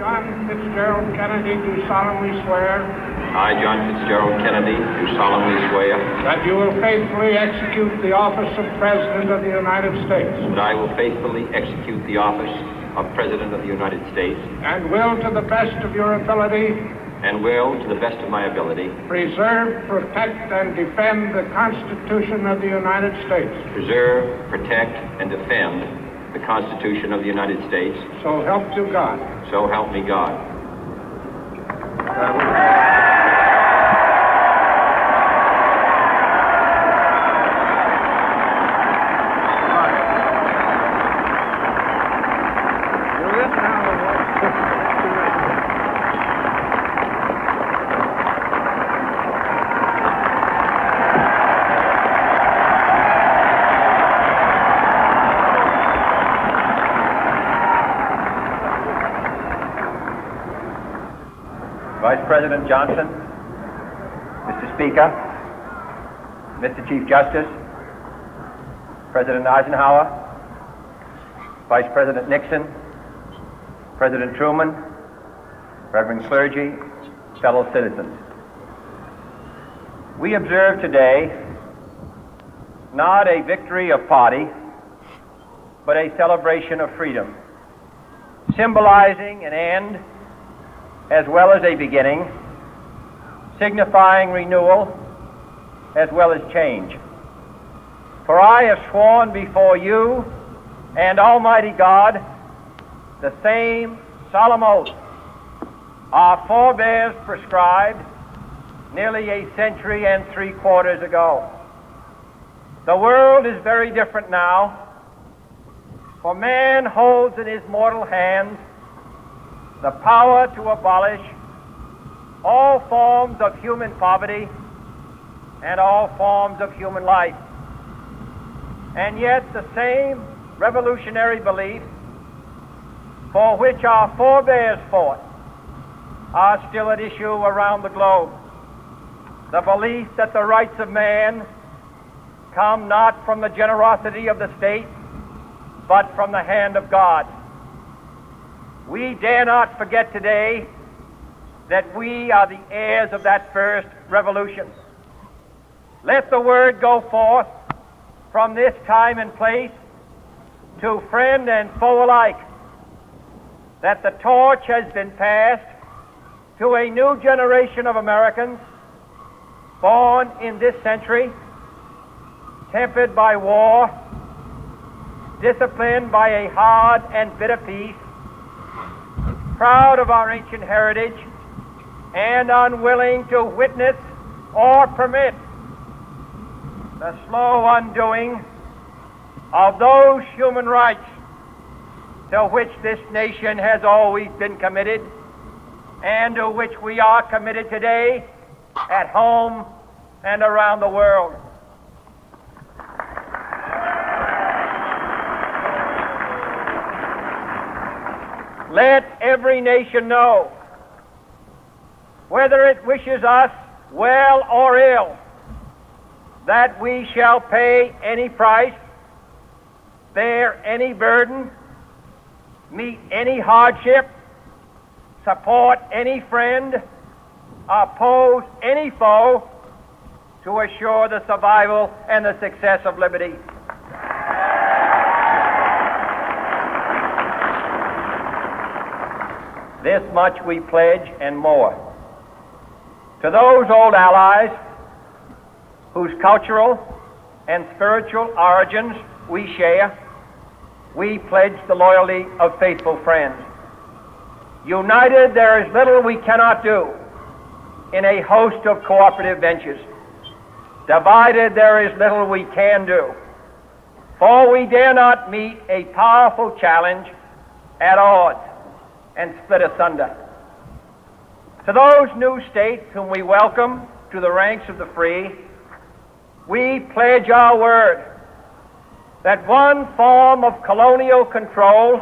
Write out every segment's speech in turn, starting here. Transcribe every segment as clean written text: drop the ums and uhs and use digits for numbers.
John Fitzgerald Kennedy, do solemnly swear I, John Fitzgerald Kennedy, do solemnly swear that you will faithfully execute the office of President of the United States that I will faithfully execute the office of President of the United States and will, to the best of your ability, and will, to the best of my ability, preserve, protect, and defend the Constitution of the United States. preserve, protect, and defend the Constitution of the United States. So help you God. So help me God. Vice President Johnson, Mr. Speaker, Mr. Chief Justice, President Eisenhower, Vice President Nixon, President Truman, Reverend clergy, fellow citizens. We observe today not a victory of party, but a celebration of freedom, symbolizing an end as well as a beginning, signifying renewal as well as change. For I have sworn before you and Almighty God the same solemn oath our forebears prescribed nearly a century and 3/4 ago. The world is very different now, for man holds in his mortal hands the power to abolish all forms of human poverty and all forms of human life. And yet the same revolutionary beliefs for which our forebears fought are still at issue around the globe. The belief that the rights of man come not from the generosity of the state, but from the hand of God. We dare not forget today that we are the heirs of that first revolution. Let the word go forth from this time and place to friend and foe alike that the torch has been passed to a new generation of Americans born in this century, tempered by war, disciplined by a hard and bitter peace, proud of our ancient heritage, and unwilling to witness or permit the slow undoing of those human rights to which this nation has always been committed and to which we are committed today at home and around the world. Let every nation know, whether it wishes us well or ill, that we shall pay any price, bear any burden, meet any hardship, support any friend, oppose any foe, to assure the survival and the success of liberty. This much we pledge and more. To those old allies whose cultural and spiritual origins we share, we pledge the loyalty of faithful friends. United, there is little we cannot do in a host of cooperative ventures. Divided, there is little we can do, for we dare not meet a powerful challenge at odds and split asunder. To those new states whom we welcome to the ranks of the free, we pledge our word that one form of colonial control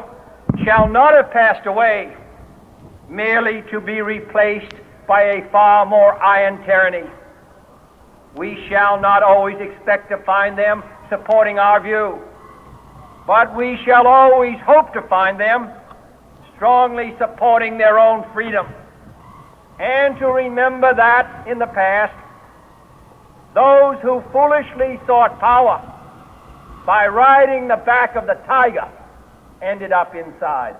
shall not have passed away, merely to be replaced by a far more iron tyranny. We shall not always expect to find them supporting our view, but we shall always hope to find them strongly supporting their own freedom, and to remember that in the past, those who foolishly sought power by riding the back of the tiger ended up inside.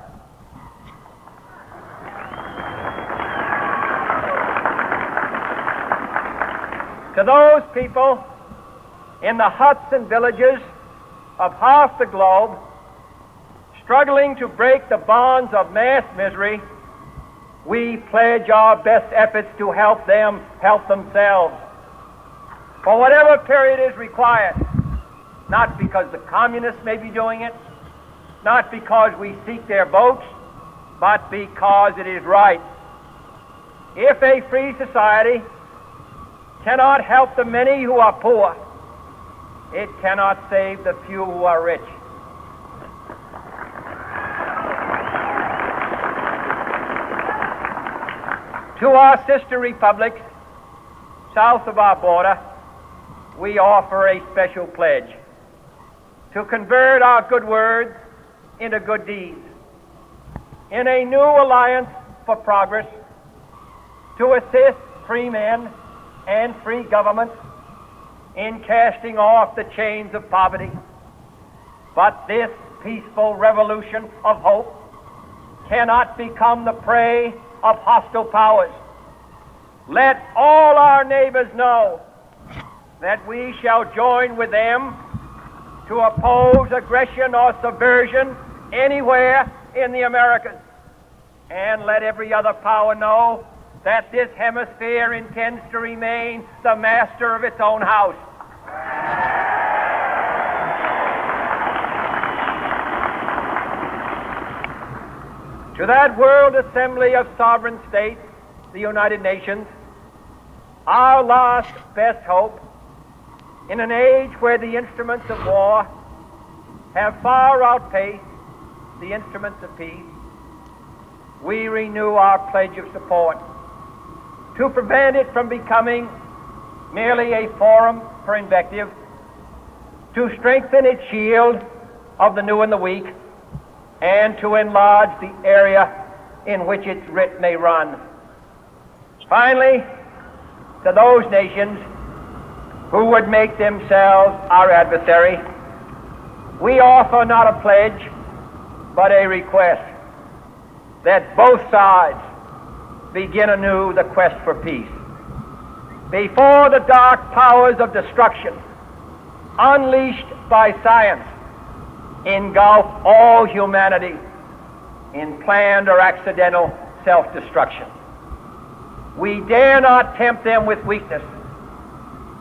To those people in the huts and villages of half the globe struggling to break the bonds of mass misery, we pledge our best efforts to help them help themselves for whatever period is required, not because the communists may be doing it, not because we seek their votes, but because it is right. If a free society cannot help the many who are poor, it cannot save the few who are rich. To our sister republics south of our border, we offer a special pledge to convert our good words into good deeds, in a new alliance for progress, to assist free men and free governments in casting off the chains of poverty. But this peaceful revolution of hope cannot become the prey of hostile powers. Let all our neighbors know that we shall join with them to oppose aggression or subversion anywhere in the Americas. And let every other power know that this hemisphere intends to remain the master of its own house. To that World Assembly of Sovereign States, the United Nations, our last best hope, in an age where the instruments of war have far outpaced the instruments of peace, we renew our pledge of support to prevent it from becoming merely a forum for invective, to strengthen its shield of the new and the weak, and to enlarge the area in which its writ may run. Finally, to those nations who would make themselves our adversary, we offer not a pledge, but a request that both sides begin anew the quest for peace. Before the dark powers of destruction, unleashed by science, engulf all humanity in planned or accidental self-destruction, we dare not tempt them with weakness,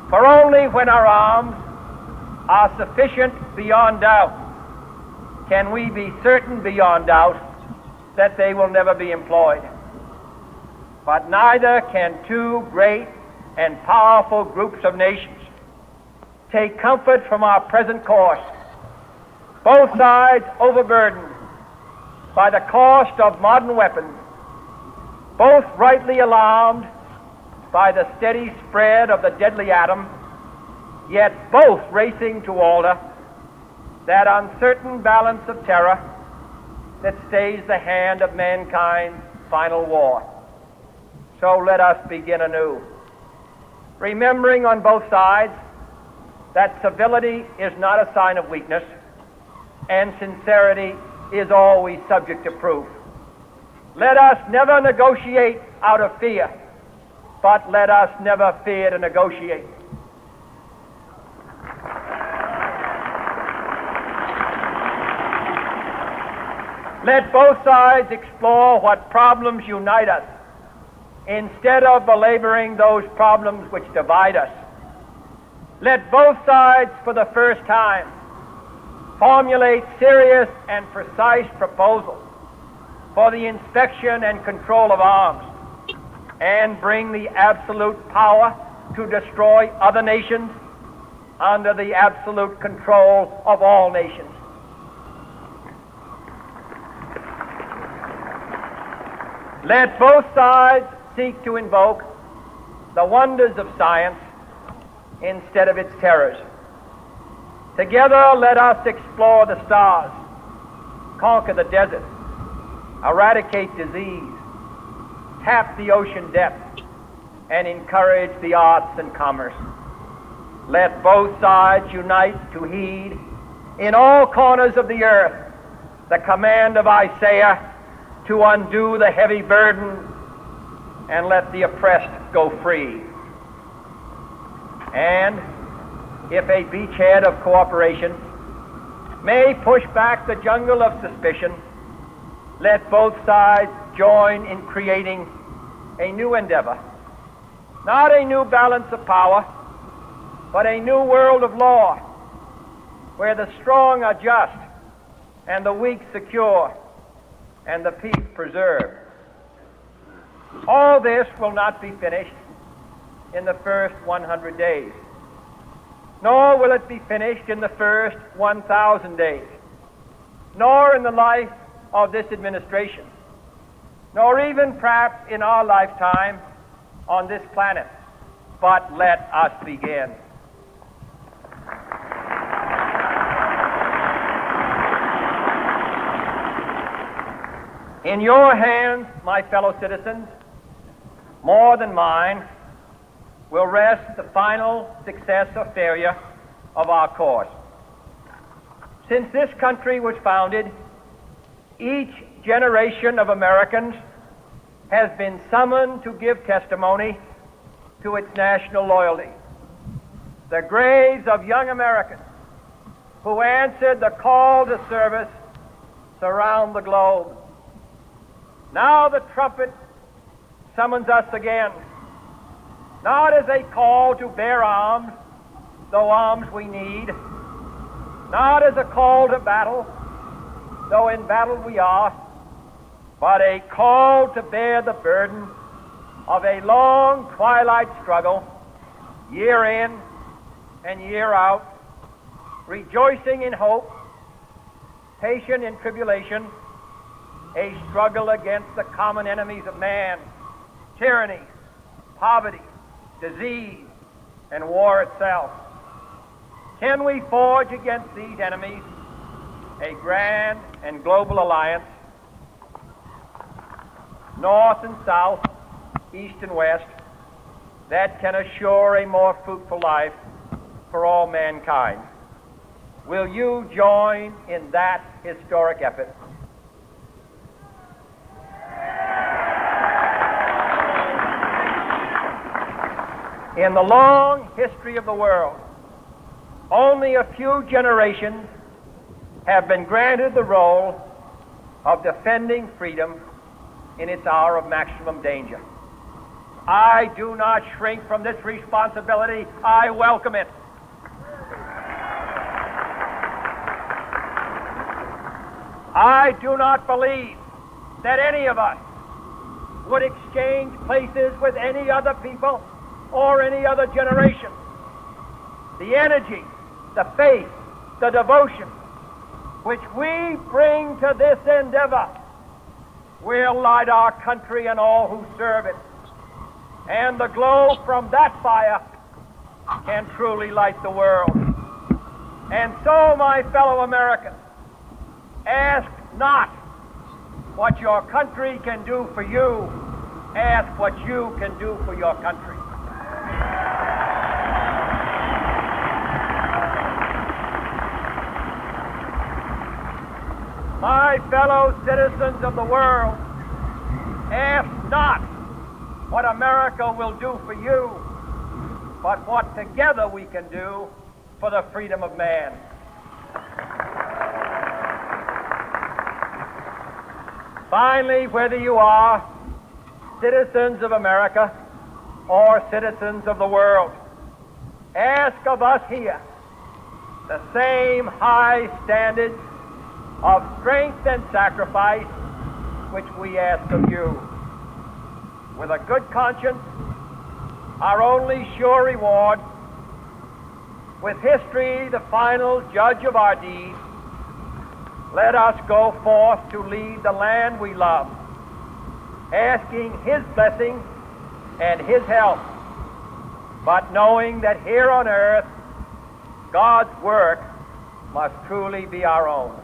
for only when our arms are sufficient beyond doubt can we be certain beyond doubt that they will never be employed. But neither can two great and powerful groups of nations take comfort from our present course, both sides overburdened by the cost of modern weapons, both rightly alarmed by the steady spread of the deadly atom, yet both racing to alter that uncertain balance of terror that stays the hand of mankind's final war. So let us begin anew, remembering on both sides that civility is not a sign of weakness, and sincerity is always subject to proof. Let us never negotiate out of fear, but let us never fear to negotiate. Let both sides explore what problems unite us, instead of belaboring those problems which divide us. Let both sides, for the first time, formulate serious and precise proposals for the inspection and control of arms, and bring the absolute power to destroy other nations under the absolute control of all nations. Let both sides seek to invoke the wonders of science instead of its terrors. Together, let us explore the stars, conquer the desert, eradicate disease, tap the ocean depths, and encourage the arts and commerce. Let both sides unite to heed in all corners of the earth the command of Isaiah to undo the heavy burden and let the oppressed go free. And if a beachhead of cooperation may push back the jungle of suspicion, let both sides join in creating a new endeavor, not a new balance of power, but a new world of law, where the strong are just and the weak secure and the peace preserved. All this will not be finished in the first 100 days, nor will it be finished in the first 1,000 days, nor in the life of this administration, nor even perhaps in our lifetime on this planet. But let us begin. In your hands, my fellow citizens, more than mine, will rest the final success or failure of our course. Since this country was founded, each generation of Americans has been summoned to give testimony to its national loyalty. The graves of young Americans who answered the call to service surround the globe. Now the trumpet summons us again, not as a call to bear arms, though arms we need, not as a call to battle, though in battle we are, but a call to bear the burden of a long twilight struggle, year in and year out, rejoicing in hope, patient in tribulation, a struggle against the common enemies of man, tyranny, poverty, disease, and war itself. Can we forge against these enemies a grand and global alliance, north and south, east and west, that can assure a more fruitful life for all mankind? Will you join in that historic effort? In the long history of the world, only a few generations have been granted the role of defending freedom in its hour of maximum danger. I do not shrink from this responsibility. I welcome it. I do not believe that any of us would exchange places with any other people or any other generation. The energy, the faith, the devotion which we bring to this endeavor will light our country and all who serve it. And the glow from that fire can truly light the world. And so, my fellow Americans, ask not what your country can do for you, ask what you can do for your country. My fellow citizens of the world, ask not what America will do for you, but what together we can do for the freedom of man. Finally, whether you are citizens of America or citizens of the world, ask of us here the same high standards of strength and sacrifice which we ask of you. With a good conscience, our only sure reward, with history the final judge of our deeds, let us go forth to lead the land we love, asking His blessing and His help, but knowing that here on earth, God's work must truly be our own.